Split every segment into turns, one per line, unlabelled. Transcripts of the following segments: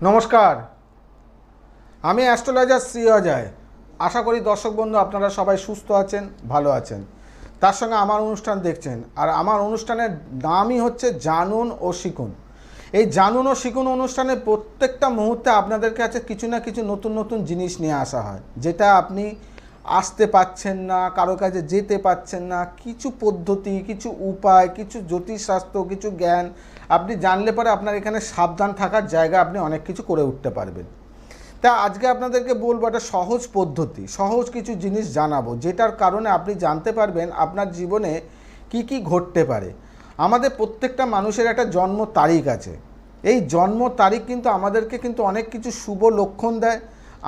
নমস্কার, আমি অ্যাস্ট্রোলজার শ্রী অজয়। আশা করি দর্শক বন্ধু আপনারা সবাই সুস্থ আছেন, ভালো আছেন। তার সঙ্গে আমার অনুষ্ঠান দেখছেন, আর আমার অনুষ্ঠানের নামই হচ্ছে জানুন ও শিখুন। এই জানুন ও শিখুন অনুষ্ঠানে প্রত্যেকটা মুহূর্তে আপনাদের কাছে কিছু না কিছু নতুন নতুন জিনিস নিয়ে আসা হয়, যেটা আপনি আসতে পাচ্ছেন না, কারো কাছে যেতে পাচ্ছেন না। কিছু পদ্ধতি, কিছু উপায়, কিছু জ্যোতিষশাস্ত্র, কিছু জ্ঞান আপনি জানলে পরে আপনার এখানে সাবধান থাকার জায়গা আপনি অনেক কিছু করে উঠতে পারবেন। তা আজকে আপনাদেরকে বলবো একটা সহজ পদ্ধতি, সহজ কিছু জিনিস জানাবো, যেটার কারণে আপনি জানতে পারবেন আপনার জীবনে কি কি ঘটতে পারে। আমাদের প্রত্যেকটা মানুষের একটা জন্ম তারিখ আছে। এই জন্ম তারিখ কিন্তু আমাদেরকে কিন্তু অনেক কিছু শুভ লক্ষণ দেয়,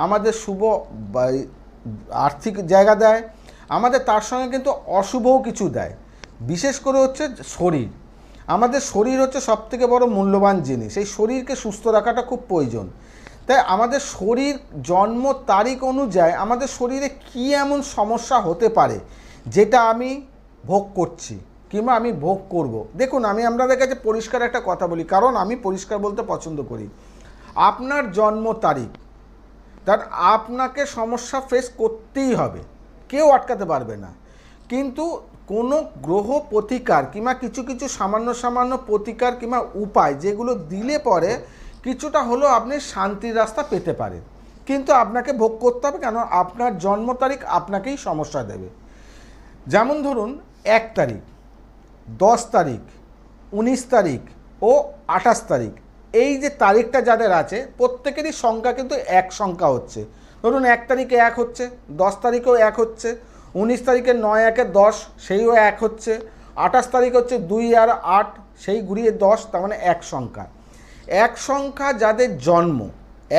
আমাদের শুভ আর্থিক জায়গা দেয়, আমাদের তার সঙ্গে কিন্তু অশুভও কিছু দেয়। বিশেষ করে হচ্ছে শরীর। আমাদের শরীর হচ্ছে সবথেকে বড় মূল্যবান জিনিস। এই শরীরকে সুস্থ রাখাটা খুব প্রয়োজন। তাই আমাদের শরীর জন্ম তারিখ অনুযায়ী আমাদের শরীরে কী এমন সমস্যা হতে পারে যেটা আমি ভোগ করছি কিংবা আমি ভোগ করব। দেখুন, আমি আপনাদের কাছে পরিষ্কার একটা কথা বলি, কারণ আমি পরিষ্কার বলতে পছন্দ করি। আপনার জন্ম তারিখ, তার আপনাকে সমস্যা ফেস করতেই হবে, কেউ আটকাতে পারবে না। কিন্তু কোনো গ্রহ প্রতিকার কিংবা কিছু কিছু সামান্য সামান্য প্রতিকার কিংবা উপায় যেগুলো দিলে পরে কিছুটা হলেও আপনি শান্তির রাস্তা পেতে পারেন, কিন্তু আপনাকে ভোগ করতে হবে, কেন আপনার জন্ম তারিখ আপনাকেই সমস্যা দেবে। যেমন ধরুন 1 তারিখ, 10 তারিখ, 19 তারিখ ও 28 তারিখ, এই যে তারিখটা যাদের আছে প্রত্যেকেরই সংখ্যা কিন্তু এক সংখ্যা হচ্ছে। ধরুন 1 তারিখে 1 হচ্ছে, 10 তারিখেও 1 হচ্ছে, 19 তারিখে 9 একে 10, সেইও 1 হচ্ছে, 28 তারিখ হচ্ছে 2 আর 8, সেই ঘুরিয়ে 10, তার মানে এক সংখ্যা। এক সংখ্যা যাদের জন্ম,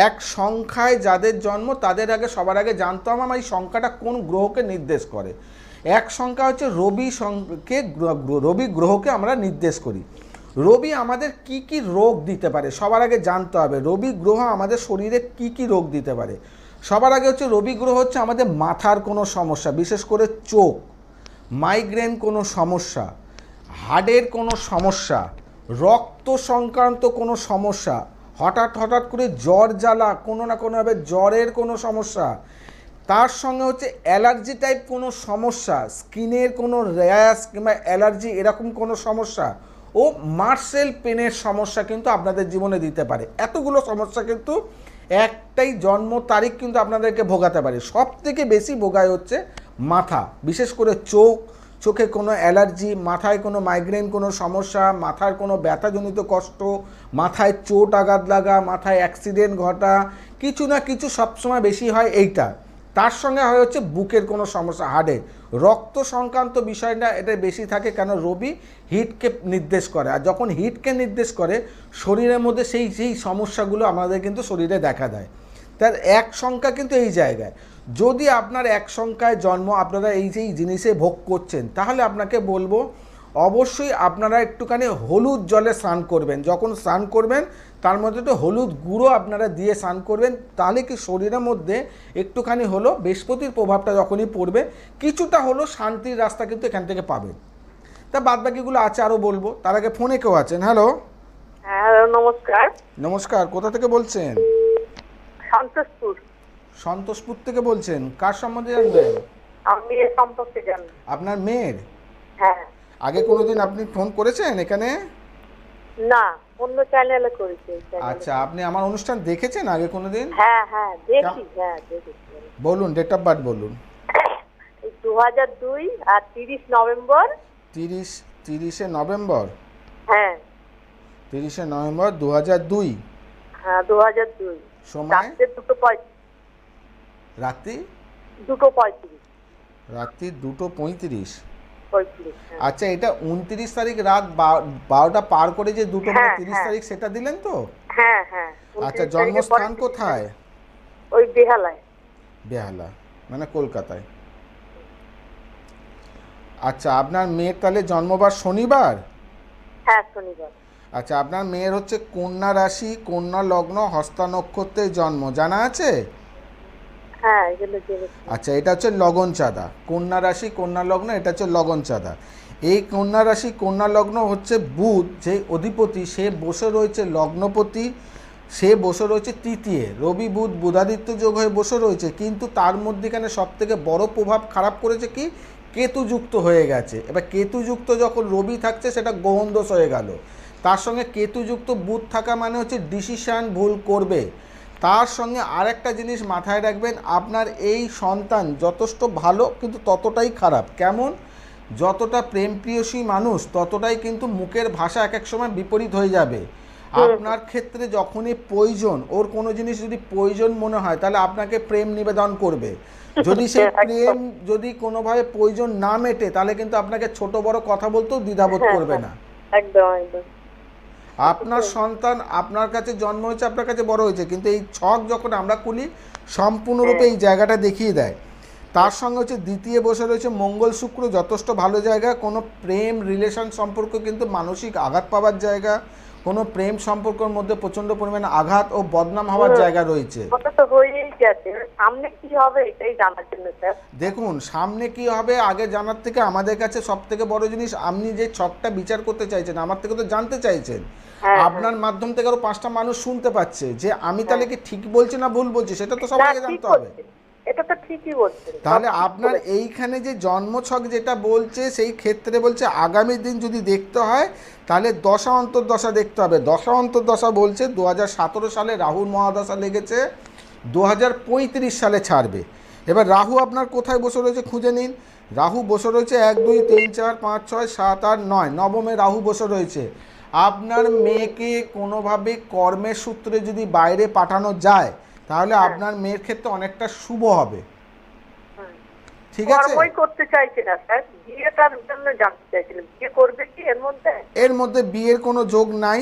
এক সংখ্যায় যাদের জন্ম তাদের আগে সবার আগে জানতে হবে আমার এই সংখ্যাটা কোন গ্রহকে নির্দেশ করে। এক সংখ্যা হচ্ছে রবি গ্রহকে আমরা নির্দেশ করি। রবি আমাদের কি কি রোগ দিতে পারে সবার আগে জানতে হবে। রবি গ্রহ আমাদের শরীরে কি কি রোগ দিতে পারে সবার আগে হচ্ছে, রবি গ্রহ হচ্ছে আমাদের মাথার কোনো সমস্যা, বিশেষ করে চোখ, মাইগ্রেন কোনো সমস্যা, হার্টের কোনো সমস্যা, রক্ত সংক্রান্ত কোনো সমস্যা, হঠাৎ হঠাৎ করে জ্বর জ্বালা, কোনো না কোনোভাবে জ্বরের কোনো সমস্যা, তার সঙ্গে হচ্ছে অ্যালার্জি টাইপ কোনো সমস্যা, স্কিনের কোনো র্যাশ কিংবা অ্যালার্জি এরকম কোনো সমস্যা, ও মার্সেল পেনের সমস্যা কিন্তু আপনাদের জীবনে দিতে পারে। এতগুলো সমস্যা কিন্তু একটাই জন্ম তারিখ কিন্তু আপনাদেরকে ভোগাতে পারে। সব থেকে বেশি ভোগায় হচ্ছে মাথা, বিশেষ করে চোখ, চোখে কোনো অ্যালার্জি, মাথায় কোনো মাইগ্রেন কোনো সমস্যা, মাথার কোনো ব্যথাজনিত কষ্ট, মাথায় চোট আঘাত লাগা, মাথায় অ্যাক্সিডেন্ট ঘটা, কিছু না কিছু সবসময় বেশি হয় এইটা। তার সঙ্গে হয় হচ্ছে বুকের কোনো সমস্যা, হার্টের রক্ত সংক্রান্ত বিষয়টা এটা বেশি থাকে, কেন রবি হিটকে নির্দেশ করে, আর যখন হিটকে নির্দেশ করে শরীরের মধ্যে সেই সমস্যাগুলো আমাদের কিন্তু শরীরে দেখা দেয়। তার এক সংখ্যা কিন্তু এই জায়গায়, যদি আপনার এক সংখ্যায় জন্ম, আপনারা এই যে জিনিসে ভোগ করছেন, তাহলে আপনাকে বলবো অবশ্যই আপনারা একটুখানি হলুদ জলে স্নান করবেন। যখন স্নান করবেন তার মধ্যে একটু হলুদ গুঁড়ো আপনারা দিয়ে স্নান করবেন, তাহলে কি শরীরের মধ্যে একটুখানি হলো বৃহস্পতির প্রভাবটা যখনই পড়বে কিছুটা হলো শান্তির রাস্তা কিন্তু এখান থেকে পাবেন। তা বাদবাকিগুলো আছে আরও বলবো, তার আগে ফোনে কেউ আছেন। হ্যালো।
হ্যালো, নমস্কার।
নমস্কার, কোথা থেকে বলছেন?
সন্তোষপুর।
সন্তোষপুর থেকে বলছেন, কার সম্বন্ধে জানবেন?
আমি মেয়ের সম্পর্কে জানি।
আপনার মেয়ের?
হ্যাঁ।
আগে কোনোদিন আপনি ফোন করেছেন এখানে?
না, অন্য চ্যানেলে করেছি।
আচ্ছা, আপনি আমার অনুষ্ঠান দেখেছেন আগে কোনোদিন?
হ্যাঁ হ্যাঁ দেখি, হ্যাঁ দেখেছি।
বলুন, ডেট অফ বার্থ বলুন।
2002 আর 30 নভেম্বর।
30 নভেম্বর?
হ্যাঁ।
30 নভেম্বর 2002?
হ্যাঁ 2002।
সময়?
রাত্রে 2:35।
রাত্রি
2:35।
রাত্রি 2:35।
হ্যাঁ।
আচ্ছা, এটা 29 তারিখ রাত 12টা পার করে যে 2টো মানে 30
হ্যাঁ।
তারিখ সেটা দিলেন তো?
হ্যাঁ হ্যাঁ।
আচ্ছা, জন্মস্থান কোথায়?
ওই বেহালায়।
বেহালা মানে কলকাতায়। আচ্ছা, আপনার মেয়ের তাহলে জন্মবার শনিবার?
হ্যাঁ শনিবার।
আচ্ছা, আপনার মেয়ের হচ্ছে কন্যা রাশি, কন্যা লগ্ন, হস্তা নক্ষত্রে জন্ম, জানা আছে?
হ্যাঁ এগুলো জেনেছি।
আচ্ছা, এটা হচ্ছে লগন চাঁদা। কন্যা রাশি কন্যা লগ্ন, এটা হচ্ছে লগন চাঁদা। এই কন্যা রাশি কন্যা লগ্ন হচ্ছে বুধ যে অধিপতি, সে বসে রয়েছে লগ্নপতি সে বসে রয়েছে তৃতীয়, রবি বুধ বুধাদিত্য যোগ হয়ে বসে রয়েছে, কিন্তু তার মধ্যেখানে সব থেকে বড় প্রভাব খারাপ করেছে কি, কেতুযুক্ত হয়ে গেছে। এবার কেতুযুক্ত যখন রবি থাকছে সেটা গ্রহণ দোষ হয়ে গেল, তার সঙ্গে কেতুযুক্ত বুধ থাকা মানে হচ্ছে ডিসিশান ভুল করবে। তার সঙ্গে আরেকটা জিনিস মাথায় রাখবেন, আপনার এই সন্তান যথেষ্ট ভালো কিন্তু ততটাই খারাপ। কেমন? যতটা প্রেমপ্রিয়সী মানুষ ততটাই কিন্তু মুখের ভাষা এক এক সময় বিপরীত হয়ে যাবে। আপনার ক্ষেত্রে যখনই প্রয়োজন, ওর কোনো জিনিস যদি প্রয়োজন মনে হয় তাহলে আপনাকে প্রেম নিবেদন করবে। যদি সেই প্রেম যদি কোনোভাবে প্রয়োজন না মেটে তাহলে কিন্তু আপনাকে ছোট বড় কথা বলতেও দ্বিধাবোধ করবে না।
একদম একদম।
আপনার সন্তান আপনার কাছে জন্ম হয়েছে, আপনার কাছে বড় হয়েছে, কিন্তু এই ছক যখন আমরা খুলি সম্পূর্ণরূপে এই জায়গাটা দেখিয়ে দেয়। তার সঙ্গে হচ্ছে দ্বিতীয় বসে রয়েছে মঙ্গল শুক্র, যথেষ্ট ভালো জায়গা। কোনো প্রেম রিলেশন সম্পর্ক কিন্তু মানসিক আঘাত পাওয়ার জায়গা, কোনো প্রেম সম্পর্কের মধ্যে প্রচণ্ড পরিমাণে আঘাত ও বদনাম হওয়ার জায়গা রয়েছে।
ওটা তো হয়েই গেছে, সামনে কি হবে এটাই জানার জন্য স্যার।
দেখুন সামনে কি হবে আগে জানার থেকে আমাদের কাছে সব থেকে বড় জিনিস, আপনি যে ছকটা বিচার করতে চাইছেন আমার থেকে তো জানতে চাইছেন, আপনার মাধ্যম থেকে আরো 5টা মানুষ শুনতে পাচ্ছে যে আমি তাহলে কি ঠিক বলছি না ভুল বলছি, সেটা তো সবাইকে জানতে হবে।
এটা তো ঠিকই বলছেন।
তাহলে আপনার এইখানে যে জন্মছক যেটা বলছে সেই ক্ষেত্রে বলছে আগামী দিন যদি দেখতে হয় তাহলে দশা অন্তর্দশা দেখতে হবে। দশা অন্তর্দশা বলছে 2017 সালে রাহুর মহাদশা লেগেছে, 2035 সালে ছাড়বে। এবার রাহু আপনার কোথায় বসে রয়েছে খুঁজে নিন। রাহু বসে রয়েছে 1 2 3 4 5 6 7 8 9, নবমে রাহু বসে রয়েছে। আপনার মেয়েকে কোনোভাবে কর্মের সূত্রে যদি বাইরে পাঠানো যায় তাহলে আপনার মেয়ের ক্ষেত্রে অনেকটা শুভ হবে। ঠিক আছে,
কর্মই করতে চাইছি না স্যার, বিয়েটার জন্য জানতে চাইছিলাম বিয়ে করবে কি এর মধ্যে?
এর মধ্যে বিয়ের কোনো যোগ নাই।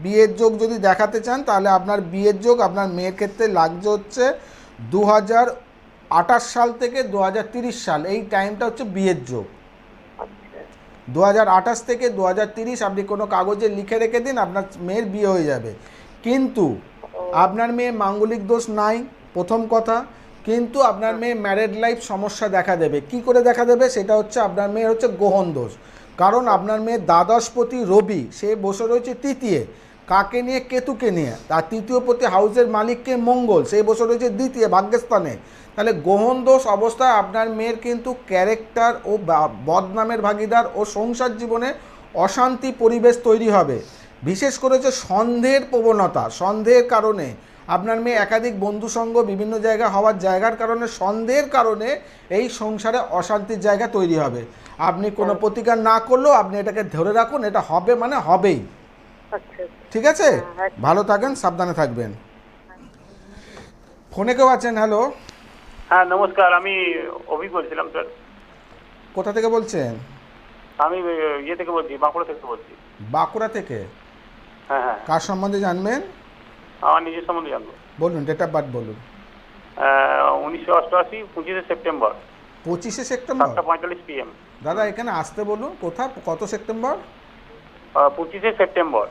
বিয়ের যোগ যদি দেখাতে চান তাহলে আপনার বিয়ের যোগ আপনার মেয়ের ক্ষেত্রে লাগছে হচ্ছে 2028 সাল থেকে 2030 সাল, এই টাইমটা হচ্ছে বিয়ের যোগ। 2028 থেকে 2030 আপনি কোনো কাগজে লিখে রেখে দিন, আপনার মেয়ের বিয়ে হয়ে যাবে। কিন্তু আপনার মেয়ে মাঙ্গলিক দোষ নাই প্রথম কথা, কিন্তু আপনার মেয়ে ম্যারেড লাইফ সমস্যা দেখা দেবে। কি করে দেখা দেবে সেটা হচ্ছে আপনার মেয়ের হচ্ছে গ্রহণ দোষ, কারণ আপনার মেয়ের দ্বাদশপতি রবি সে বসে রয়েছে তৃতীয়, কাকে নিয়ে? কেতুকে নিয়ে। তার তৃতীয় পতি হাউসের মালিককে মঙ্গল, সেই বসে রয়েছে দ্বিতীয় ভাগ্যস্থানে। তাহলে গ্রহণ দোষ অবস্থায় আপনার মেয়ের কিন্তু ক্যারেক্টার ও বদনামের ভাগিদার ও সংসার জীবনে অশান্তি পরিবেশ তৈরি হবে। বিশেষ করে যে সন্দেহের প্রবণতা, সন্দেহের কারণে আপনার মেয়ে একাধিক বন্ধুসঙ্গ বিভিন্ন জায়গায় হওয়ার জায়গার কারণে, সন্দেহের কারণে এই সংসারে অশান্তির জায়গা তৈরি হবে। আপনি কোনো প্রতিকার না করলেও আপনি এটাকে ধরে রাখুন, এটা হবে মানে হবেই। ঠিক আছে, ভালো থাকেন, সাবধানে থাকবেন। ফোনে কেউ আছেন? হ্যালো।
হ্যাঁ নমস্কার, আমি অভি বলছিলাম স্যার।
কোথা থেকে বলছেন?
আমি ইয়ে থেকে বলছি, বাঁকুড়া থেকে বলছি।
বাঁকুড়া থেকে?
হ্যাঁ হ্যাঁ।
কার সম্বন্ধে জানবেন?
আমার নিজের সম্বন্ধে জানবো।
বলুন, ডেট অফ বার্থ বলুন।
1988, 25শে সেপ্টেম্বর।
25শে সেপ্টেম্বর?
7:45 PM।
দাদা এখানে আসতে বলুন, কোথা কত সেপ্টেম্বর?
25শে সেপ্টেম্বর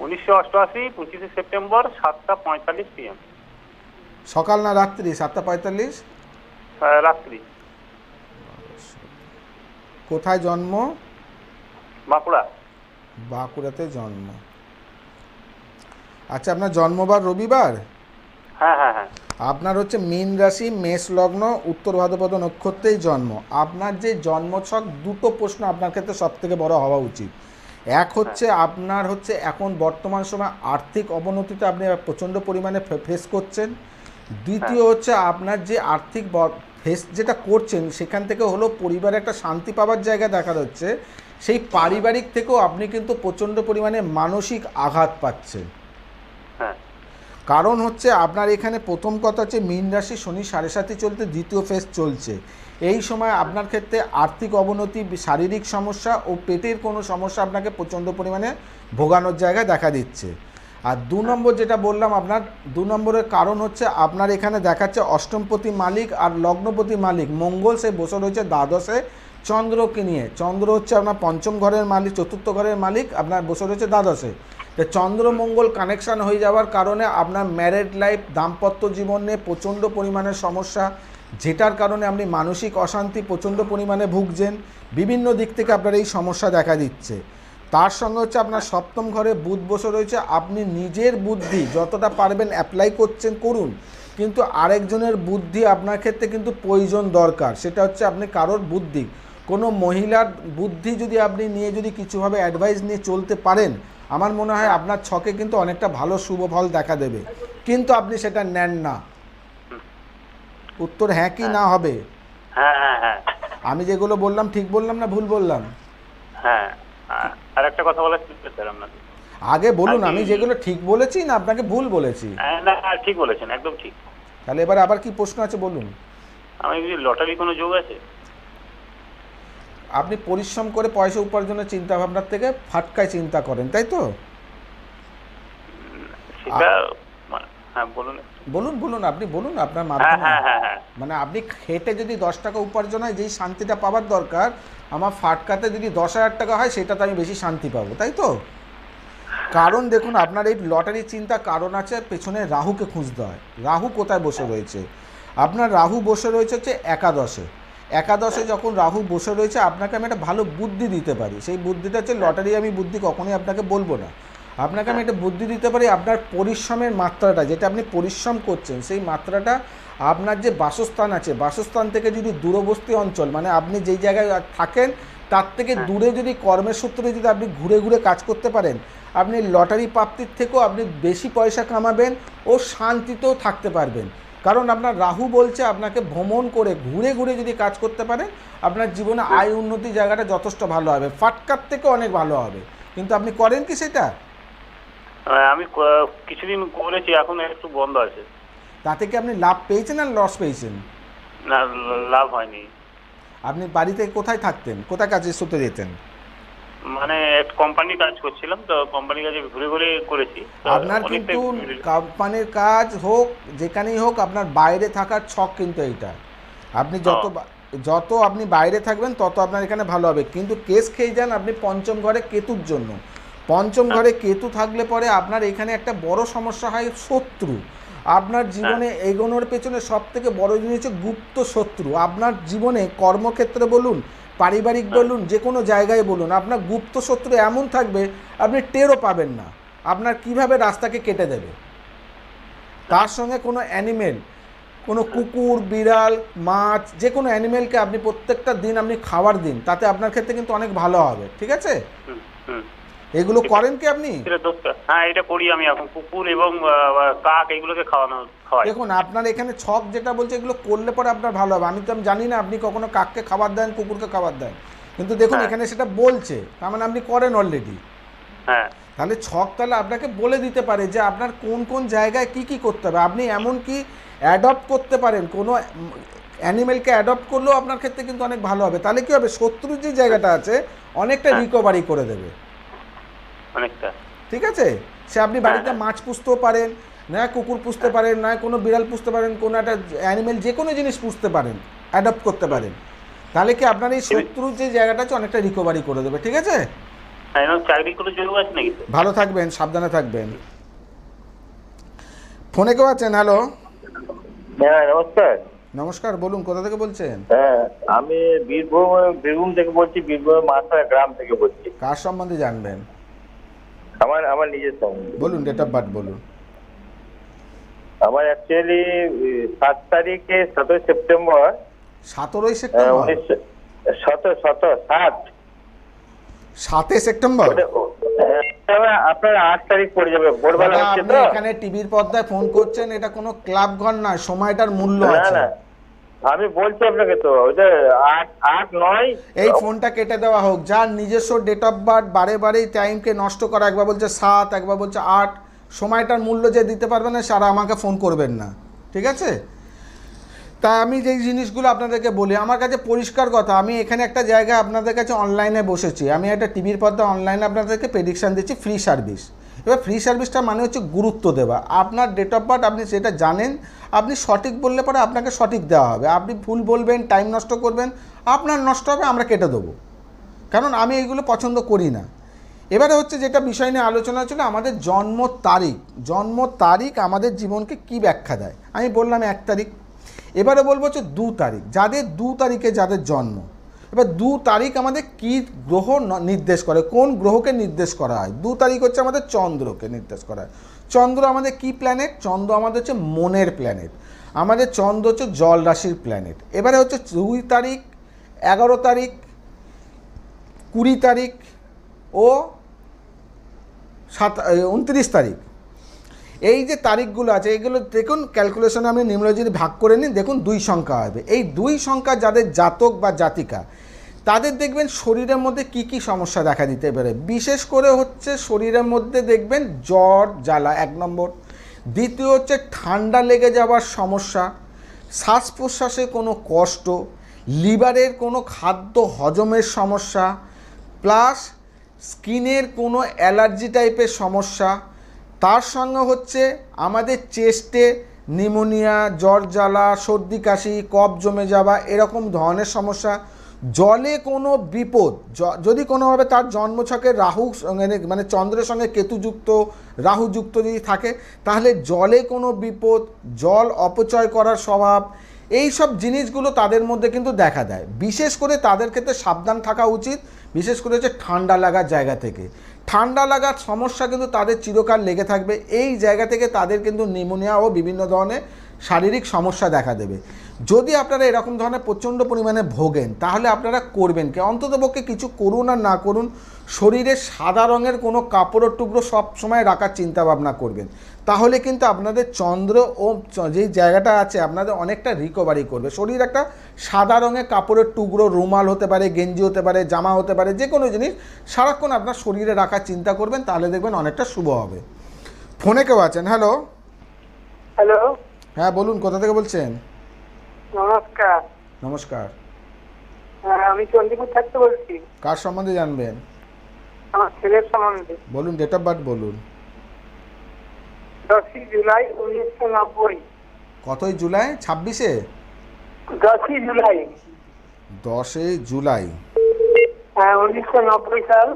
1988, 25শে সেপ্টেম্বর 7:45 PM।
সকাল না রাত্রি? 7:45?
রাত্রি।
কোথায় জন্ম?
বাঁকুড়া।
বাঁকুড়াতে জন্ম। আচ্ছা, আপনার জন্মবার রবিবার?
হ্যাঁ হ্যাঁ হ্যাঁ।
আপনার হচ্ছে মীন রাশি, মেষ লগ্ন, উত্তর ভাদ্রপদ নক্ষত্রেই জন্ম। আপনার যে জন্মছক, দুটো প্রশ্ন আপনার ক্ষেত্রে সব থেকে বড় হওয়া উচিত। এক হচ্ছে আপনার হচ্ছে এখন বর্তমান সময় আর্থিক অবনতিতে আপনি প্রচণ্ড পরিমাণে ফেস করছেন। দ্বিতীয় হচ্ছে আপনার যে আর্থিক ফেস যেটা করছেন সেখান থেকে হলো পরিবারে একটা শান্তি পাওয়ার জায়গা দেখা যাচ্ছে, সেই পারিবারিক থেকেও আপনি কিন্তু প্রচণ্ড পরিমাণে মানসিক আঘাত পাচ্ছেন। কারণ হচ্ছে আপনার এখানে প্রথম কথা হচ্ছে মীন রাশি, শনি 7.5 চলতে দ্বিতীয় ফেজ চলছে। এই সময় আপনার ক্ষেত্রে আর্থিক অবনতি, শারীরিক সমস্যা ও পেটের কোনো সমস্যা আপনাকে প্রচণ্ড পরিমাণে ভোগানোর জায়গায় দেখা দিচ্ছে। আর 2 নম্বর যেটা বললাম, আপনার 2 নম্বরের কারণ হচ্ছে আপনার এখানে দেখাচ্ছে অষ্টমপতি মালিক আর লগ্নপতি মালিক মঙ্গল সে বসে রয়েছে দ্বাদশে চন্দ্রকে নিয়ে। চন্দ্র হচ্ছে আপনার পঞ্চম ঘরের মালিক, চতুর্থ ঘরের মালিক, আপনার বসে রয়েছে দ্বাদশে। তো চন্দ্র মঙ্গল কানেকশান হয়ে যাওয়ার কারণে আপনার ম্যারেড লাইফ, দাম্পত্য জীবনে প্রচণ্ড পরিমাণে সমস্যা, যেটার কারণে আপনি মানসিক অশান্তি প্রচণ্ড পরিমাণে ভুগছেন। বিভিন্ন দিক থেকে আপনার এই সমস্যা দেখা দিচ্ছে। তার সঙ্গে হচ্ছে আপনার সপ্তম ঘরে বুধ বসে রয়েছে। আপনি নিজের বুদ্ধি যতটা পারবেন অ্যাপ্লাই করুন, কিন্তু আরেকজনের বুদ্ধি আপনার ক্ষেত্রে কিন্তু প্রয়োজন দরকার। সেটা হচ্ছে আপনি কারোর বুদ্ধি, কোনো মহিলার বুদ্ধি যদি আপনি নিয়ে যদি কিছুভাবে অ্যাডভাইস নিয়ে চলতে পারেন, আমার মনে হয় আপনার ছকে কিন্তু অনেকটা ভালো শুভ ফল দেখা দেবে। কিন্তু আপনি সেটা নেন না। উত্তর হ্যাঁ কি না হবে?
হ্যাঁ হ্যাঁ হ্যাঁ
আমি যেগুলো বললাম ঠিক বললাম না ভুল বললাম?
হ্যাঁ। আর একটা কথা বলার ছিল স্যার আপনাকে।
আগে বলুন আমি যেগুলো ঠিক বলেছি না আপনাকে ভুল বলেছি?
না ঠিক বলেছেন, একদম ঠিক।
তাহলে এবার আবার কি প্রশ্ন আছে বলুন।
আমি বলছি লটারি কোনো যোগ আছে?
আপনি পরিশ্রম করে পয়সা উপার্জনের চিন্তা ভাবনার থেকে ফাটকায় চিন্তা করেন, তাই তো?
সেটা হ্যাঁ বলুন।
বলুন বলুন আপনি বলুন আপনার
হ্যাঁ
মাধ্যমে।
হ্যাঁ হ্যাঁ হ্যাঁ
মানে আপনি খেটে যদি 10 টাকা উপার্জন হয় যেই শান্তিটা পাওয়ার দরকার, আমার ফাটকাতে যদি 10,000 টাকা হয় সেটাতে আমি বেশি শান্তি পাবো, তাই তো? কারণ দেখুন আপনার এই লটারির চিন্তা কারণ আছে, পেছনে রাহুকে খুঁজতে হয়। রাহু কোথায় বসে রয়েছে? আপনার রাহু বসে রয়েছে হচ্ছে একাদশে। একাদশে যখন রাহু বসে রয়েছে আপনাকে আমি একটা ভালো বুদ্ধি দিতে পারি। সেই বুদ্ধিটা হচ্ছে লটারি আমি বুদ্ধি কখনোই আপনাকে বলবো না। আপনাকে আমি একটা বুদ্ধি দিতে পারি, আপনার পরিশ্রমের মাত্রাটা যেটা আপনি পরিশ্রম করছেন সেই মাত্রাটা আপনার যে বাসস্থান আছে, বাসস্থান থেকে যদি দূরবর্তী অঞ্চল মানে আপনি যেই জায়গায় থাকেন তার থেকে দূরে যদি কর্মের সূত্রে যদি আপনি ঘুরে ঘুরে কাজ করতে পারেন, আপনি লটারি প্রাপ্তির থেকেও আপনি বেশি পয়সা কামাবেন ও শান্তিতেও থাকতে পারবেন। কারণ আপনার রাহু বলছে আপনাকে ভ্রমণ করে ঘুরে ঘুরে যদি কাজ করতে পারেন আপনার জীবনে আয় উন্নতি জায়গাটা যথেষ্ট ভালো হবে, ফাটকার থেকে অনেক ভালো হবে। কিন্তু আপনি করেন কি সেটা?
আমি কিছুদিন করেছি, এখন একটু বন্ধ আছে।
তাতে কি আপনি লাভ পেয়েছেন আর লস পেয়েছেন?
না, লাভ হয়নি।
আপনি বাড়িতে কোথায় থাকতেন, কোথায় কাজে সূত্রে যেতেন?
মানে একটা কোম্পানির কাজ করছিলাম, তো কোম্পানির কাজে ঘুরে ঘুরে করেছি।
আপনার কিন্তু কোম্পানির কাজ হোক যেখানেই হোক আপনার বাইরে থাকার ছক কিন্তু এইটা। আপনি যত আপনি বাইরে থাকবেন তত আপনার এখানে ভালো হবে। কিন্তু কেস খেয়ে যান আপনি পঞ্চম ঘরে কেতুর জন্য। পঞ্চম ঘরে কেতু থাকলে পরে আপনার এখানে একটা বড় সমস্যা হয় শত্রু। আপনার জীবনে এগোনোর পেছনে সব থেকে বড় জিনিস হচ্ছে গুপ্ত শত্রু। আপনার জীবনে কর্মক্ষেত্রে বলুন, পারিবারিক বলুন, যে কোনো জায়গায় বলুন, আপনার গুপ্ত শত্রু এমন থাকবে আপনি টেরও পাবেন না আপনার কিভাবে রাস্তাকে কেটে দেবে। তার সঙ্গে কোনো অ্যানিমেল, কোনো কুকুর, বিড়াল, মাছ, যে কোনো অ্যানিমেলকে আপনি প্রত্যেকটা দিন আপনি খাবার দিন, তাতে আপনার ক্ষেত্রে কিন্তু অনেক ভালো হবে। ঠিক আছে? এগুলো করেন কি আপনি?
হ্যাঁ এটা করি আমি এখন, কুকুর এবং কাক এগুলোকে খাওয়াই।
দেখুন আপনার এখানে ছক যেটা বলছে এগুলো করলে পরে আপনার ভালো হবে। আমি তো জানি না আপনি কখনো কাককে খাবার দেন, কুকুরকে খাবার দেন, কিন্তু দেখুন এখানে সেটা বলছে, তার মানে আপনি করেন অলরেডি।
হ্যাঁ
তাহলে ছক তাহলে আপনাকে বলে দিতে পারে যে আপনার কোন কোন জায়গায় কি কি করতে হবে। আপনি এমন কি অ্যাডপ্ট করতে পারেন, কোনো অ্যানিমেলকে অ্যাডপ্ট করলেও আপনার ক্ষেত্রে কিন্তু অনেক ভালো হবে। তাহলে কি হবে, শত্রুর যে জায়গাটা আছে অনেকটা রিকভারি করে দেবে।
অনেকটা।
ঠিক আছে? সে আপনি বাড়িতে মাছ পুষতেও পারেন, না কুকুর পুষতে পারেন, না কোনো বিড়াল পুষতে পারেন, কোনো একটা অ্যানিমেল যে কোনো জিনিস পুষতে পারেন, অ্যাডপ্ট করতে পারেন। তাহলে কি আপনার এই শত্রুর যে জায়গাটা আছে অনেকটা রিকভারি করে দেবে। ঠিক আছে?
চাকরি করে যোগ আছে নাকি?
ভালো থাকবেন, সাবধানে থাকবেন। ফোনে কেউ আছেন? হ্যালো।
হ্যাঁ নমস্কার।
নমস্কার, বলুন কোথা থেকে বলছেন?
হ্যাঁ আমি বীরভূম থেকে বলছি, বীরভূমের মাছরা গ্রাম থেকে বলছি।
কার সম্বন্ধে জানবেন?
আমার নিজের সম্বন্ধে।
বলুন, ডেট অফ বার্থ বলুন।
আমার অ্যাকচুয়ালি 7 তারিখে 7 সেপ্টেম্বর
17 সেপ্টেম্বর 7 সেপ্টেম্বর
আপনার 8 তারিখ পড়ে যাবে, ভোরবেলা হচ্ছে
আপনি
তো।
এখানে টিভির পর্দায় ফোন করছেন, এটা কোনো ক্লাব ঘর না, সময়টার মূল্য
না
আছে।
না আমি বলছি আপনাকে তো ওইটা 8-9।
এই ফোনটা কেটে দেওয়া হোক। যার নিজস্ব ডেট অফ বার্থ বারে বারে টাইমকে নষ্ট করা, একবার বলছে 7, একবার বলছে 8, সময়টার মূল্য যে দিতে পারবে না সারা আমাকে ফোন করবেন না। ঠিক আছে? তা আমি যেই জিনিসগুলো আপনাদেরকে বলি, আমার কাছে পরিষ্কার কথা, আমি এখানে একটা জায়গায় আপনাদের কাছে অনলাইনে বসেছি, আমি একটা টিভির পর্দা অনলাইনে আপনাদেরকে প্রেডিকশান দিচ্ছি, ফ্রি সার্ভিস। এবার ফ্রি সার্ভিসটা মানে হচ্ছে গুরুত্ব দেওয়া। আপনার ডেট অফ বার্থ আপনি সেটা জানেন, আপনি সঠিক বললে পরে আপনাকে সঠিক দেওয়া হবে। আপনি ভুল বলবেন, টাইম নষ্ট করবেন, আপনার নষ্ট হবে, আমরা কেটে দেবো। কারণ আমি এইগুলো পছন্দ করি না। এবারে হচ্ছে যেটা বিষয় নিয়ে আলোচনা হচ্ছিল, আমাদের জন্ম তারিখ আমাদের জীবনকে কি ব্যাখ্যা দেয়। আমি বললাম 1 তারিখ, এবারে বলবো হচ্ছে 2 তারিখ। যাদের 2 তারিখে যাদের জন্ম, এবার 2 তারিখ আমাদের কি গ্রহ নির্দেশ করে, কোন গ্রহকে নির্দেশ করা হয়? 2 তারিখ হচ্ছে আমাদের চন্দ্রকে নির্দেশ করা হয়। চন্দ্র আমাদের কি প্ল্যানেট? চন্দ্র আমাদের হচ্ছে মনের প্ল্যানেট, আমাদের চন্দ্র হচ্ছে জল রাশির প্ল্যানেট। এবারে হচ্ছে 2 তারিখ, 11 তারিখ, 20 তারিখ ও 29 তারিখ, এই যে তারিখগুলো আছে এইগুলো দেখুন ক্যালকুলেশনে আপনি নিউমারোলজি ভাগ করে নিন, দেখুন 2 সংখ্যা হবে। এই 2 সংখ্যা যাদের জাতক বা জাতিকা তাদের দেখবেন শরীরের মধ্যে কি কি সমস্যা দেখা দিতে পারে। বিশেষ করে হচ্ছে শরীরের মধ্যে দেখবেন জ্বর জ্বালা 1 নম্বর, দ্বিতীয় হচ্ছে ঠান্ডা লেগে যাওয়ার সমস্যা, শ্বাস প্রশ্বাসে কোনো কষ্ট, লিভারের কোনো খাদ্য হজমের সমস্যা, প্লাস স্কিনের কোনো অ্যালার্জি টাইপের সমস্যা, তার সঙ্গে হচ্ছে আমাদের চেস্টে নিউমোনিয়া, জ্বর জ্বালা, সর্দি কাশি, কফ জমে যাওয়া এরকম ধরনের সমস্যা, জলে কোনো বিপদ, যদি কোনোভাবে তার জন্মছকে রাহু মানে চন্দ্রের সঙ্গে কেতুযুক্ত রাহুযুক্ত যদি থাকে তাহলে জলে কোনো বিপদ, জল অপচয় করার স্বভাব, এই সব জিনিসগুলো তাদের মধ্যে কিন্তু দেখা দেয়। বিশেষ করে তাদের ক্ষেত্রে সাবধান থাকা উচিত, বিশেষ করে হচ্ছে ঠান্ডা লাগার জায়গা থেকে। ঠান্ডা লাগার সমস্যা কিন্তু তাদের চিরকাল লেগে থাকবে, এই জায়গা থেকে তাদের কিন্তু নিউমোনিয়া ও বিভিন্ন ধরনের শারীরিক সমস্যা দেখা দেবে। যদি আপনারা এরকম ধরনের প্রচণ্ড পরিমাণে ভোগেন তাহলে আপনারা করবেন কি, অন্ততপক্ষে কিছু করুন আর না করুন শরীরে সাদা রঙের কোনো কাপড়ের টুকরো সব সময় রাখার চিন্তা ভাবনা করবেন, তাহলে কিন্তু আপনাদের চন্দ্র ও যেই জায়গাটা আছে আপনাদের অনেকটা রিকভারি করবে। শরীর একটা সাদা রঙের কাপড়ের টুকরো, রুমাল হতে পারে, গেঞ্জি হতে পারে, জামা হতে পারে, যে কোনো জিনিস সারাক্ষণ আপনার শরীরে রাখার চিন্তা করবেন, তাহলে দেখবেন অনেকটা শুভ হবে। ফোনে কেউ আছেন? হ্যালো।
হ্যালো,
হ্যাঁ বলুন, কোথা থেকে বলছেন?
নমস্কার।
নমস্কার।
হ্যাঁ, আমি চণ্ডীপুর থাকতে বলছি।
কার সম্বন্ধে জানবেন?
আমার ছেলের সম্বন্ধে।
বলুন, ডেট অফ বার্থ বলুন।
10ই জুলাই 1990।
কতই জুলাই? 26-এ?
10ই জুলাই।
10 জুলাই।
হ্যাঁ, 1990 সাল।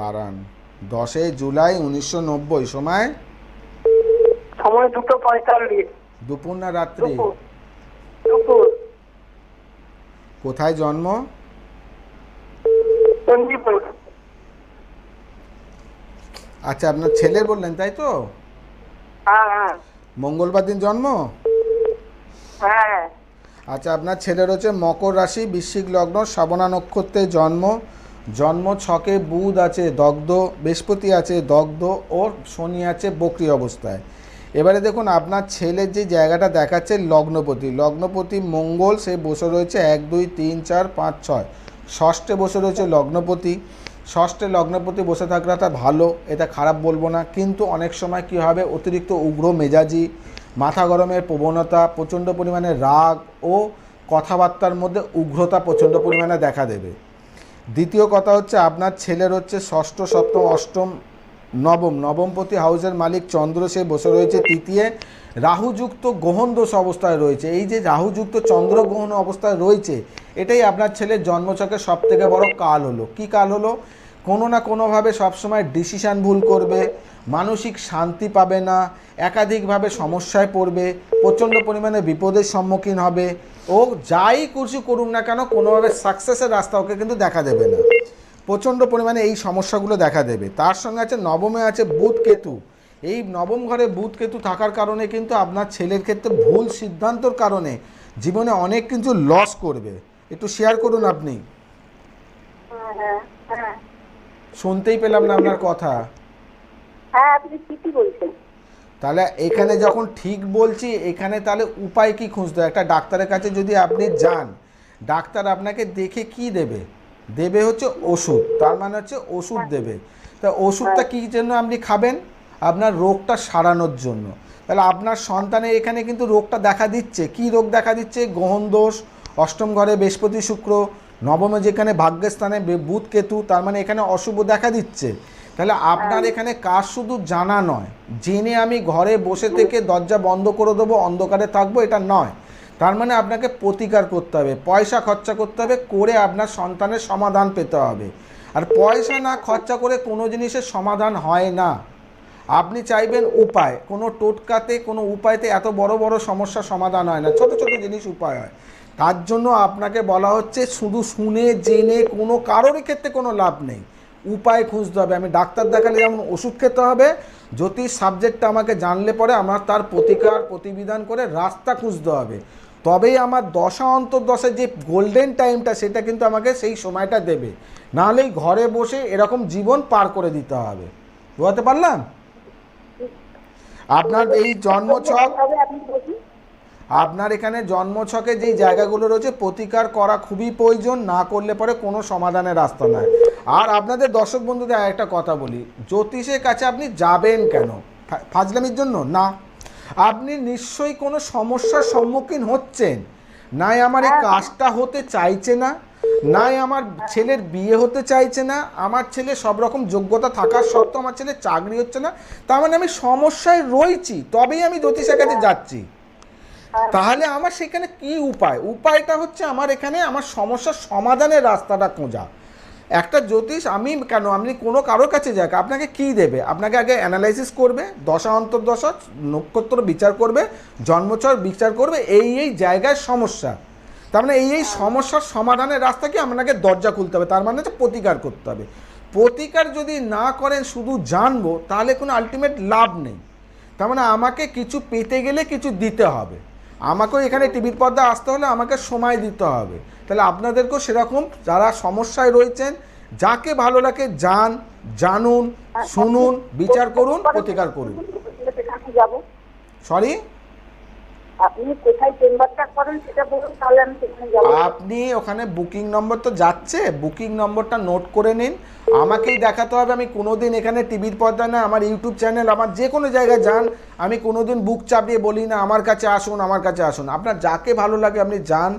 দাঁড়ান, 10 জুলাই 1990, সময়?
সময় 2:45।
দুপুর না রাত্রি?
দুপুর।
কোথায় জন্ম?
চণ্ডীপুর।
আচ্ছা, আপনার ছেলের বললেন তাই তো?
হ্যাঁ হ্যাঁ
মঙ্গলবার দিন জন্ম?
হ্যাঁ।
আচ্ছা, আপনার ছেলের হচ্ছে মকর রাশি, বৃশ্চিক লগ্ন, শ্রাবণা নক্ষত্রে জন্ম। জন্ম ছকে বুধ আছে দগ্ধ, বৃহস্পতি আছে দগ্ধ ও শনি আছে বক্রী অবস্থায়। এবারে দেখুন আপনার ছেলের যে জায়গাটা দেখাচ্ছে লগ্নপতি মঙ্গল, সে বসে রয়েছে 1 2 3 4 5 6 ষষ্ঠে বসে রয়েছে লগ্নপতি। ষষ্ঠে লগ্নপতি বসে থাকাটা ভালো, এটা খারাপ বলবো না, কিন্তু অনেক সময় কী হবে অতিরিক্ত উগ্র মেজাজি, মাথা গরমের প্রবণতা, প্রচণ্ড পরিমাণে রাগ ও কথাবার্তার মধ্যে উগ্রতা প্রচণ্ড পরিমাণে দেখা দেবে। দ্বিতীয় কথা হচ্ছে আপনার ছেলের হচ্ছে ষষ্ঠ, সপ্তম, অষ্টম, নবমপতি হাউসের মালিক চন্দ্র, সে বসে রয়েছে তৃতীয়, রাহুযুক্ত গ্রহণ দোষ অবস্থায় রয়েছে। এই যে রাহুযুক্ত চন্দ্র গ্রহণ অবস্থায় রয়েছে, এটাই আপনার ছেলের জন্মছকে সব থেকে বড় কাল হলো। কি কাল হলো? কোনো না কোনোভাবে সবসময় ডিসিশান ভুল করবে, মানসিক শান্তি পাবে না, একাধিকভাবে সমস্যায় পড়বে, প্রচণ্ড পরিমাণে বিপদের সম্মুখীন হবে, ও যাই কিছু করুক না কেন কোনোভাবে সাকসেসের রাস্তা ওকে কিন্তু দেখা দেবে না, প্রচণ্ড পরিমাণে এই সমস্যাগুলো দেখা দেবে। তার সঙ্গে আছে নবমে আছে বুধ কেতু। এই নবম ঘরে বুধ কেতু থাকার কারণে কিন্তু আপনার ছেলের ক্ষেত্রে ভুল সিদ্ধান্তর কারণে জীবনে অনেক কিন্তু লস করবে। একটু শেয়ার করুন আপনি। শুনতেই পেলাম না আপনার কথা।
হ্যাঁ, আপনি ঠিকই বলছেন।
তাহলে এখানে যখন ঠিক বলছি, এখানে তাহলে উপায় কি খুঁজতে হয়? একটা ডাক্তারের কাছে যদি আপনি যান, ডাক্তার আপনাকে দেখে কি দেবে? দেবে হচ্ছে ওষুধ, তার মানে হচ্ছে ওষুধ দেবে। তা ওষুধটা কী জন্য আপনি খাবেন? আপনার রোগটা সারানোর জন্য। তাহলে আপনার সন্তানের এখানে কিন্তু রোগটা দেখা দিচ্ছে। কি রোগ দেখা দিচ্ছে? গ্রহণ দোষ, অষ্টম ঘরে বৃহস্পতি শুক্র, নবমে যেখানে ভাগ্যস্থানে বুধ কেতু, তার মানে এখানে অশুভ দেখা দিচ্ছে। তাহলে আপনার এখানে কাজ শুধু জানা নয়, জেনে আমি ঘরে বসে থেকে দরজা বন্ধ করে দেবো, অন্ধকারে থাকবো, এটা নয়। তার মানে আপনাকে প্রতিকার করতে হবে, পয়সা খরচা করতে হবে, করে আপনার সন্তানের সমাধান পেতে হবে। আর পয়সা না খরচা করে কোনো জিনিসের সমাধান হয় না। আপনি চাইবেন উপায়, কোনো টোটকাতে কোনো উপায়তে এত বড় বড় সমস্যার সমাধান হয় না, ছোট ছোট জিনিস উপায় হয়। তার জন্য আপনাকে বলা হচ্ছে শুধু শুনে জেনে কোনো কারোরই ক্ষেত্রে কোনো লাভ নেই, উপায় খুঁজতে হবে। আমি ডাক্তার দেখালে যেমন ওষুধ খেতে হবে, জ্যোতিষ সাবজেক্টটা আমাকে জানলে পরে আমার তার প্রতিকার প্রতিবিধান করে রাস্তা খুঁজতে হবে, তবেই আমার দশা অন্তর্দশার যে গোল্ডেন টাইমটা সেটা কিন্তু আমাকে সেই সময়টা দেবে, নাহলেই ঘরে বসে এরকম জীবন পার করে দিতে হবে। বুঝতে পারলাম? আপনার এই জন্মছক,
আপনি বলুন।
আপনার এখানে জন্মছকে যেই জায়গাগুলো রয়েছে প্রতিকার করা খুবই প্রয়োজন, না করলে পরে কোনো সমাধানের রাস্তা নয়। আর আপনাদের দর্শক বন্ধুদের একটা কথা বলি, জ্যোতিষের কাছে আপনি যাবেন কেন? ফাজলামির জন্য না, আপনি নিশ্চয়ই কোনো সমস্যার সম্মুখীন হচ্ছেন, নাই আমার এই কাজটা হতে চাইছে না, নাই আমার ছেলের বিয়ে হতে চাইছে না, আমার ছেলে সব রকম যোগ্যতা থাকার সত্ত্বেও আমার ছেলে চাকরি হচ্ছে না, তার মানে আমি সমস্যায় রয়েছি, তবেই আমি জ্যোতিষের কাছে যাচ্ছি। তাহলে আমার সেখানে কি উপায়? উপায়টা হচ্ছে আমার এখানে আমার সমস্যার সমাধানের রাস্তাটা খোঁজা। একটা জ্যোতিষ আমি কেন, আপনি কোনো কারোর কাছে যাক, আপনাকে কি দেবে? আপনাকে আগে অ্যানালাইসিস করবে, দশা অন্তর্দশা নক্ষত্র বিচার করবে, জন্মছক বিচার করবে, এই এই জায়গায় সমস্যা, তার মানে এই এই সমস্যার সমাধানের রাস্তা কি আপনাকে দরজা খুলতে হবে, তার মানে হচ্ছে প্রতিকার করতে হবে। প্রতিকার যদি না করেন শুধু জানবো, তাহলে কোনো আলটিমেট লাভ নেই। তার মানে আমাকে কিছু পেতে গেলে কিছু দিতে হবে, আমাকেও এখানে টিভির পর্দা আসতে হলে আমাকে সময় দিতে হবে। তাহলে আপনাদেরকেও সেরকম যারা সমস্যায় রয়েছেন, যাকে ভালো লাগে যান, জানুন, শুনুন, বিচার করুন, প্রতিকার করুন।
যাব,
সরি,
আপনি কোথায় চেম্বারটা করেন সেটা বলুন, তাহলে আমি সেখানে যাব।
আপনি ওখানে বুকিং নম্বর তো যাচ্ছে, বুকিং নম্বরটা নোট করে নিন। আমাকেই দেখাতে হবে, আমি কোনোদিন এখানে টিভির পর্দায় না, আমার ইউটিউব চ্যানেল, আমার যে কোনো জায়গায় যান, আমি কোনোদিন বুক চাপিয়ে বলি না আমার কাছে আসুন, আমার কাছে আসুন। আপনার যাকে ভালো লাগে আপনি যান,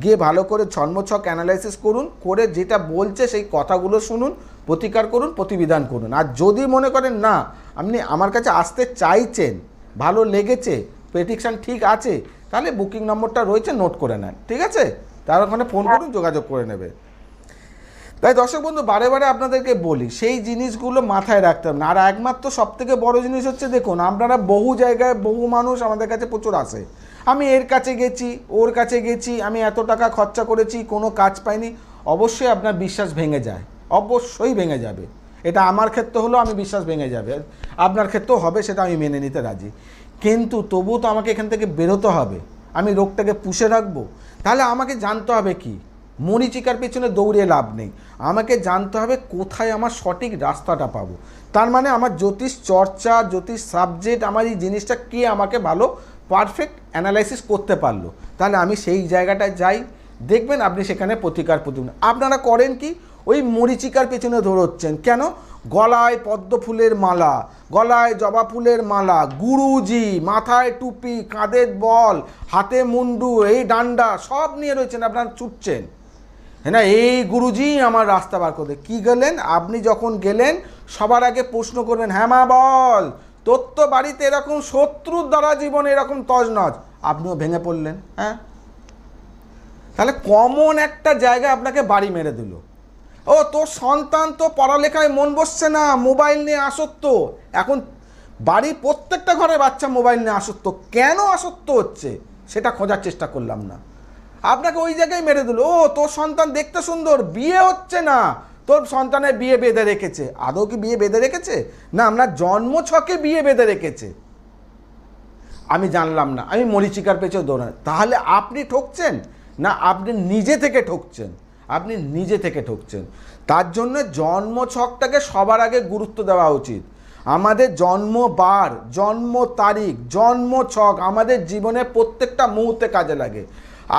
গিয়ে ভালো করে জন্মছক অ্যানালাইসিস করুন, করে যেটা বলছে সেই কথাগুলো শুনুন, প্রতিকার করুন, প্রতিবিধান করুন। আর যদি মনে করেন না আপনি আমার কাছে আসতে চাইছেন, ভালো লেগেছে, প্রেডিকশান ঠিক আছে, তাহলে বুকিং নম্বরটা রয়েছে, নোট করে নেন, ঠিক আছে? তার ওখানে ফোন করুন, যোগাযোগ করে নেবে। তাই দর্শক বন্ধু, বারে বারে আপনাদেরকে বলি সেই জিনিসগুলো মাথায় রাখতে হবে না। আর একমাত্র সবথেকে বড় জিনিস হচ্ছে, দেখুন আপনারা বহু জায়গায় বহু মানুষ আমাদের কাছে প্রচুর আসে, আমি এর কাছে গেছি, ওর কাছে গেছি, আমি এত টাকা খরচা করেছি, কোনো কাজ পাইনি। অবশ্যই আপনার বিশ্বাস ভেঙে যায়, অবশ্যই ভেঙে যাবে। এটা আমার ক্ষেত্রে হলো, আমি বিশ্বাস ভেঙে যাবে, আপনার ক্ষেত্রেও হবে, সেটা আমি মেনে নিতে রাজি। কিন্তু তবুও তো আমাকে এখান থেকে বেরোতে হবে, আমি রোগটাকে পুষে রাখবো। তাহলে আমাকে জানতে হবে কি, মরিচিকার পেছনে দৌড়ে লাভ নেই, আমাকে জানতে হবে কোথায় আমার সঠিক রাস্তাটা পাবো। তার মানে আমার জ্যোতিষ চর্চা, জ্যোতিষ সাবজেক্ট, আমার এই জিনিসটা কে আমাকে ভালো পারফেক্ট অ্যানালাইসিস করতে পারলো, তাহলে আমি সেই জায়গাটায় যাই, দেখবেন আপনি সেখানে প্রতিকার প্রতিবিধান। আপনারা করেন কি, ওই মরিচিকার পেছনে দৌড়চ্ছেন কেন? গলায় পদ্ম ফুলের মালা, গলায় জবা ফুলের মালা, গুরুজি, মাথায় টুপি, কাঁধে বল, হাতে মুন্ডু, এই ডান্ডা সব নিয়ে রয়েছেন, আপনারা ছুটছেন, হ্যাঁ না, এই গুরুজি আমার রাস্তা বার করে। কি গেলেন আপনি? যখন গেলেন সবার আগে প্রশ্ন করবেন, হ্যাঁ মা বল, তোর তো বাড়িতে এরকম শত্রুর দ্বারা জীবনে এরকম তজনজ, আপনিও ভেঙে পড়লেন। হ্যাঁ, তাহলে কমন একটা জায়গা আপনাকে বাড়ি মেরে দিল। ও তোর সন্তান তো পড়ালেখায় মন বসছে না, মোবাইল নিয়ে আসক্ত। এখন বাড়ির প্রত্যেকটা ঘরে বাচ্চা মোবাইল নিয়ে আসক্ত, কেন আসক্ত হচ্ছে সেটা খোঁজার চেষ্টা করলাম না, আপনাকে ওই জায়গায় মেরে দিল। ও তোর সন্তান দেখতে সুন্দর, বিয়ে হচ্ছে না, তোর সন্তানের বিয়ে বেঁধে রেখেছে। আদৌ কি বিয়ে বেঁধে রেখেছে? না, আপনার জন্মছকে বিয়ে বেঁধে রেখেছে, আমি জানলাম না, আমি মরিচিকার পেছনে দৌড়ান। তাহলে আপনি ঠকছেন না, আপনি নিজে থেকে ঠকছেন, আপনি নিজে থেকে ঠকছেন। তার জন্য জন্মছকটাকে সবার আগে গুরুত্ব দেওয়া উচিত। আমাদের জন্মবার, জন্ম তারিখ, জন্মছক আমাদের জীবনে প্রত্যেকটা মুহূর্তে কাজে লাগে।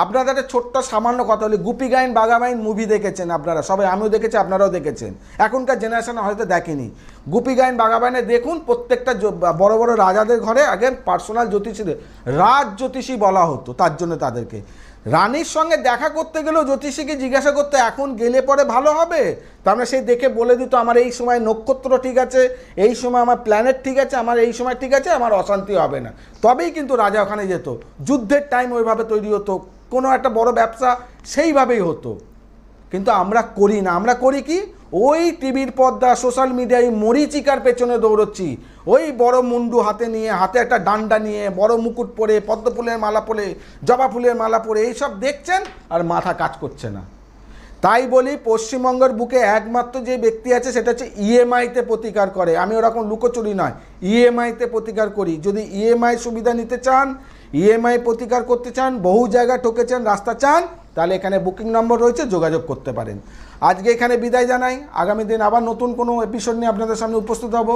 আপনাদের একটা ছোট্ট সামান্য কথা বলি, গুপি গাইন বাঘা বাইন মুভি দেখেছেন আপনারা সবাই, আমিও দেখেছি, আপনারাও দেখেছেন, এখনকার জেনারেশনে হয়তো দেখেনি। গুপি গাইন বাঘা বাইনে দেখুন, প্রত্যেকটা বড় বড় রাজাদের ঘরে আগে পার্সোনাল জ্যোতিষীদের রাজ জ্যোতিষী বলা হতো, তার জন্য তাদেরকে রানীর সঙ্গে দেখা করতে গেলেও জ্যোতিষীকে জিজ্ঞাসা করতে এখন গেলে পরে ভালো হবে, তার মানে সেই দেখে বলে দিত আমার এই সময় নক্ষত্র ঠিক আছে, এই সময় আমার প্ল্যানেট ঠিক আছে, আমার এই সময় ঠিক আছে, আমার অশান্তি হবে না, তবেই কিন্তু রাজা ওখানে যেত। যুদ্ধের টাইম ওইভাবে তৈরি হতো, কোনো একটা বড় ব্যবসা সেইভাবেই হতো। কিন্তু আমরা করি না, আমরা করি কি, ওই টিভির পর্দা সোশ্যাল মিডিয়ায় মরিচিকার পেছনে দৌড়চ্ছি, ওই বড় মুন্ডু হাতে নিয়ে, হাতে একটা ডান্ডা নিয়ে, বড় মুকুট পরে, পদ্ম ফুলের মালা পরে, জবা ফুলের মালা পরে এইসব দেখছেন আর মাথা কাজ করছে না। তাই বলি পশ্চিমবঙ্গের বুকে একমাত্র যে ব্যক্তি আছে সেটা হচ্ছে ইএমআইতে প্রতিকার করে। আমি ওরকম লুকোচুরি নয়, ইএমআইতে প্রতিকার করি। যদি ইএমআই সুবিধা নিতে চান, ইএমআই প্রতিকার করতে চান, বহু জায়গায় ঠকেছেন, রাস্তা চান, তাহলে এখানে বুকিং নম্বর রয়েছে, যোগাযোগ করতে পারেন। আজকে এখানে বিদায় জানাই, আগামী দিন আবার নতুন কোনো এপিসোড নিয়ে আপনাদের সামনে উপস্থিত হব।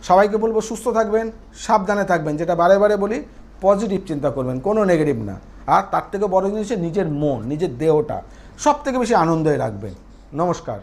সবাইকে বলবো সুস্থ থাকবেন, সাবধানে থাকবেন, যেটা বারে বারে বলি পজিটিভ চিন্তা করবেন, কোনো নেগেটিভ না। আর তার থেকে বড় জিনিস হচ্ছে নিজের মন, নিজের দেহটা সব থেকে বেশি আনন্দে রাখবেন। নমস্কার।